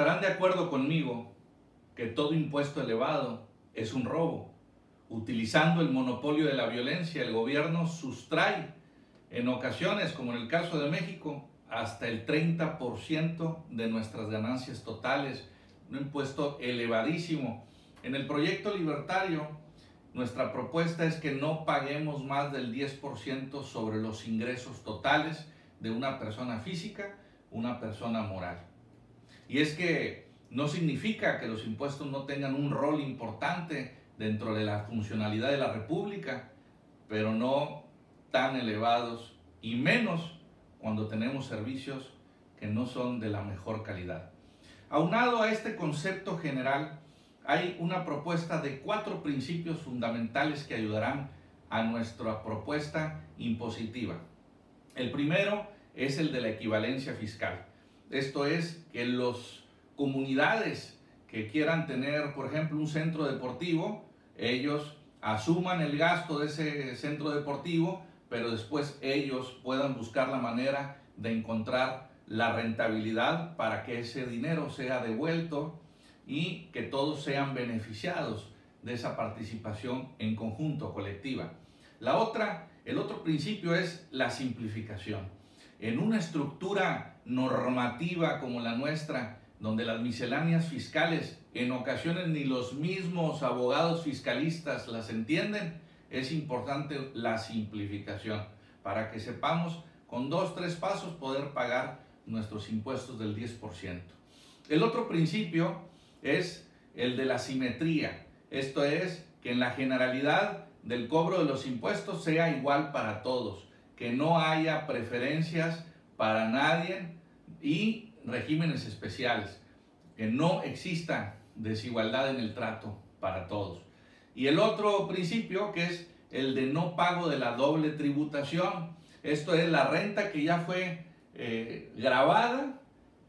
estarán de acuerdo conmigo que todo impuesto elevado es un robo. Utilizando el monopolio de la violencia, el gobierno sustrae en ocasiones, como en el caso de México, hasta el 30% de nuestras ganancias totales, un impuesto elevadísimo. En el proyecto libertario, nuestra propuesta es que no paguemos más del 10% sobre los ingresos totales de una persona física, una persona moral. Y es que no significa que los impuestos no tengan un rol importante dentro de la funcionalidad de la República, pero no tan elevados y menos cuando tenemos servicios que no son de la mejor calidad. Aunado a este concepto general, hay una propuesta de 4 principios fundamentales que ayudarán a nuestra propuesta impositiva. El primero es el de la equivalencia fiscal. Esto es que las comunidades que quieran tener, por ejemplo, un centro deportivo, ellos asuman el gasto de ese centro deportivo, pero después ellos puedan buscar la manera de encontrar la rentabilidad para que ese dinero sea devuelto y que todos sean beneficiados de esa participación en conjunto, colectiva. El otro principio es la simplificación. En una estructura normativa como la nuestra, donde las misceláneas fiscales en ocasiones ni los mismos abogados fiscalistas las entienden, es importante la simplificación para que sepamos con 2 o 3 pasos poder pagar nuestros impuestos del 10%. El otro principio es el de la simetría. Esto es que en la generalidad del cobro de los impuestos sea igual para todos, que no haya preferencias para nadie y regímenes especiales, que no exista desigualdad en el trato para todos. Y el otro principio, que es el de no pago de la doble tributación. Esto es la renta que ya fue grabada,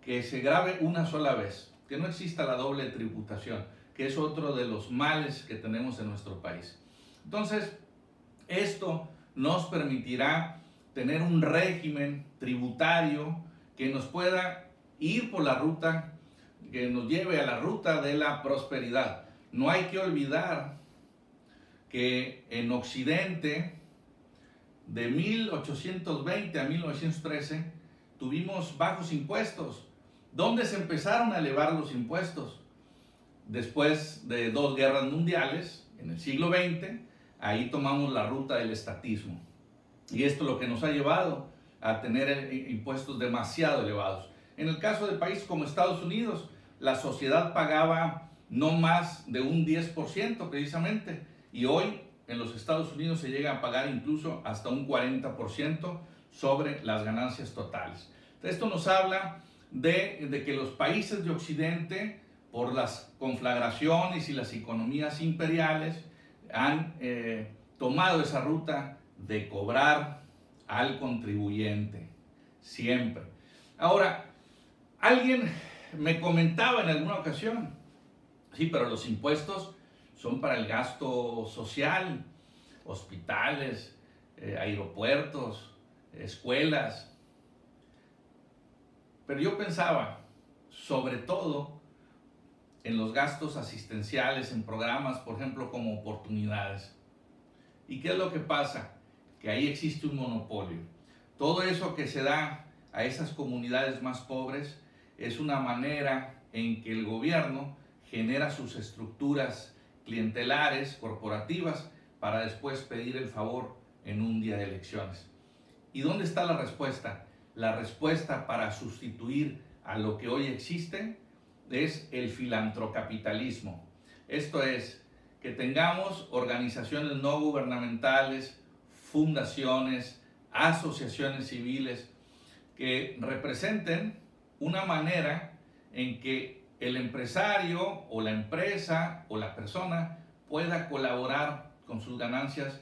que se grabe una sola vez, que no exista la doble tributación, que es otro de los males que tenemos en nuestro país. Entonces, esto nos permitirá tener un régimen tributario que nos pueda ir por la ruta, que nos lleve a la ruta de la prosperidad. No hay que olvidar que en Occidente, de 1820 a 1913, tuvimos bajos impuestos. ¿Dónde se empezaron a elevar los impuestos? Después de 2 guerras mundiales, en el siglo XX, ahí tomamos la ruta del estatismo. Y esto es lo que nos ha llevado a tener impuestos demasiado elevados. En el caso de países como Estados Unidos, la sociedad pagaba no más de un 10% precisamente, y hoy en los Estados Unidos se llega a pagar incluso hasta un 40% sobre las ganancias totales. Esto nos habla de que los países de Occidente, por las conflagraciones y las economías imperiales, han tomado esa ruta de cobrar al contribuyente, siempre. Ahora, alguien me comentaba en alguna ocasión, sí, pero los impuestos son para el gasto social, hospitales, aeropuertos, escuelas. Pero yo pensaba, sobre todo, en los gastos asistenciales, en programas, por ejemplo, como Oportunidades. ¿Y qué es lo que pasa? Que ahí existe un monopolio. Todo eso que se da a esas comunidades más pobres es una manera en que el gobierno genera sus estructuras clientelares, corporativas, para después pedir el favor en un día de elecciones. ¿Y dónde está la respuesta? La respuesta para sustituir a lo que hoy existe es el filantrocapitalismo. Esto es, que tengamos organizaciones no gubernamentales, fundaciones, asociaciones civiles, que representen una manera en que el empresario o la empresa o la persona pueda colaborar con sus ganancias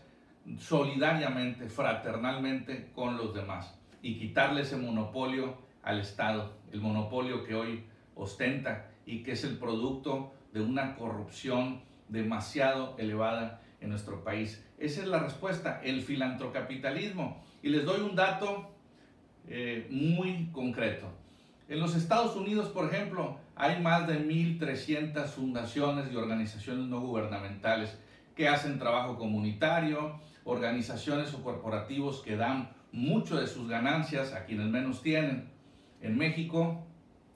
solidariamente, fraternalmente con los demás y quitarle ese monopolio al Estado, el monopolio que hoy ostenta y que es el producto de una corrupción demasiado elevada en nuestro país. Esa es la respuesta, el filantrocapitalismo. Y les doy un dato muy concreto. En los Estados Unidos, por ejemplo, hay más de 1,300 fundaciones y organizaciones no gubernamentales que hacen trabajo comunitario, organizaciones o corporativos que dan mucho de sus ganancias a quienes menos tienen. En México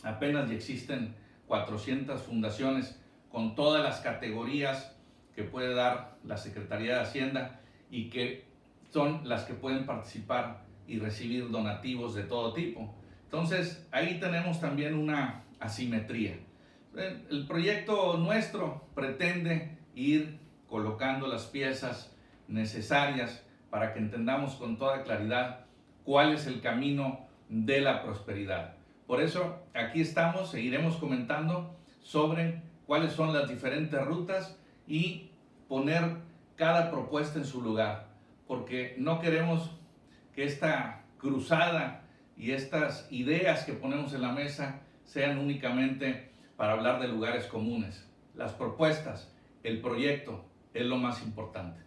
apenas ya existen 400 fundaciones con todas las categorías que puede dar la Secretaría de Hacienda y que son las que pueden participar y recibir donativos de todo tipo. Entonces, ahí tenemos también una asimetría. El proyecto nuestro pretende ir colocando las piezas necesarias para que entendamos con toda claridad cuál es el camino de la prosperidad. Por eso, aquí estamos, seguiremos comentando sobre cuáles son las diferentes rutas y poner cada propuesta en su lugar, porque no queremos que esta cruzada y estas ideas que ponemos en la mesa sean únicamente para hablar de lugares comunes. Las propuestas, el proyecto es lo más importante.